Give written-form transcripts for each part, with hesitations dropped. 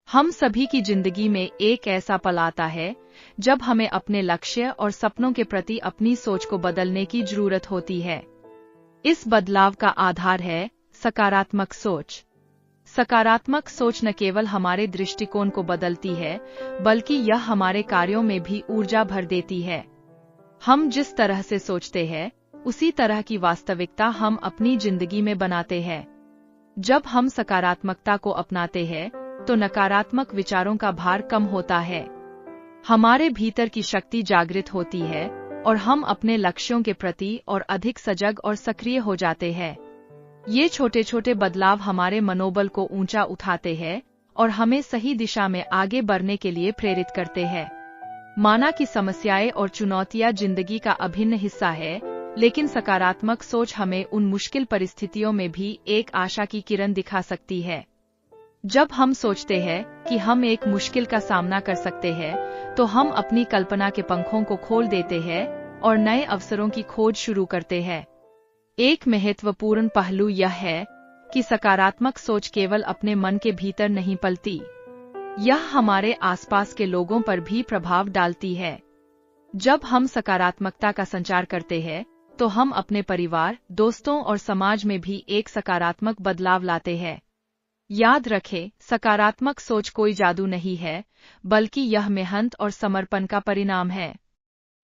हम सभी की जिंदगी में एक ऐसा पल आता है जब हमें अपने लक्ष्य और सपनों के प्रति अपनी सोच को बदलने की जरूरत होती है। इस बदलाव का आधार है सकारात्मक सोच। सकारात्मक सोच न केवल हमारे दृष्टिकोण को बदलती है, बल्कि यह हमारे कार्यों में भी ऊर्जा भर देती है। हम जिस तरह से सोचते हैं, उसी तरह की वास्तविकता हम अपनी जिंदगी में बनाते हैं। जब हम सकारात्मकता को अपनाते हैं, तो नकारात्मक विचारों का भार कम होता है। हमारे भीतर की शक्ति जागृत होती है और हम अपने लक्ष्यों के प्रति और अधिक सजग और सक्रिय हो जाते हैं। ये छोटे छोटे बदलाव हमारे मनोबल को ऊंचा उठाते हैं और हमें सही दिशा में आगे बढ़ने के लिए प्रेरित करते हैं। माना कि समस्याएं और चुनौतियां जिंदगी का अभिन्न हिस्सा है, लेकिन सकारात्मक सोच हमें उन मुश्किल परिस्थितियों में भी एक आशा की किरण दिखा सकती है। जब हम सोचते हैं कि हम एक मुश्किल का सामना कर सकते हैं, तो हम अपनी कल्पना के पंखों को खोल देते हैं और नए अवसरों की खोज शुरू करते हैं। एक महत्वपूर्ण पहलू यह है कि सकारात्मक सोच केवल अपने मन के भीतर नहीं पलती, यह हमारे आसपास के लोगों पर भी प्रभाव डालती है। जब हम सकारात्मकता का संचार करते हैं, तो हम अपने परिवार, दोस्तों और समाज में भी एक सकारात्मक बदलाव लाते हैं। याद रखें, सकारात्मक सोच कोई जादू नहीं है, बल्कि यह मेहनत और समर्पण का परिणाम है।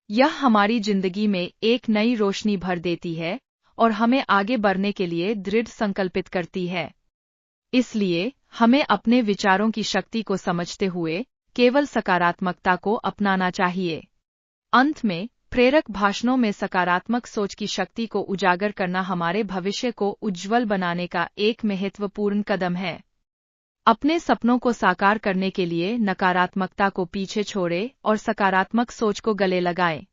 यह हमारी जिंदगी में एक नई रोशनी भर देती है और हमें आगे बढ़ने के लिए दृढ़ संकल्पित करती है। इसलिए हमें अपने विचारों की शक्ति को समझते हुए केवल सकारात्मकता को अपनाना चाहिए। अंत में, प्रेरक भाषणों में सकारात्मक सोच की शक्ति को उजागर करना हमारे भविष्य को उज्जवल बनाने का एक महत्वपूर्ण कदम है। अपने सपनों को साकार करने के लिए नकारात्मकता को पीछे छोड़ें और सकारात्मक सोच को गले लगाएं।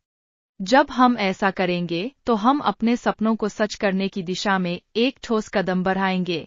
जब हम ऐसा करेंगे, तो हम अपने सपनों को सच करने की दिशा में एक ठोस कदम बढ़ाएंगे।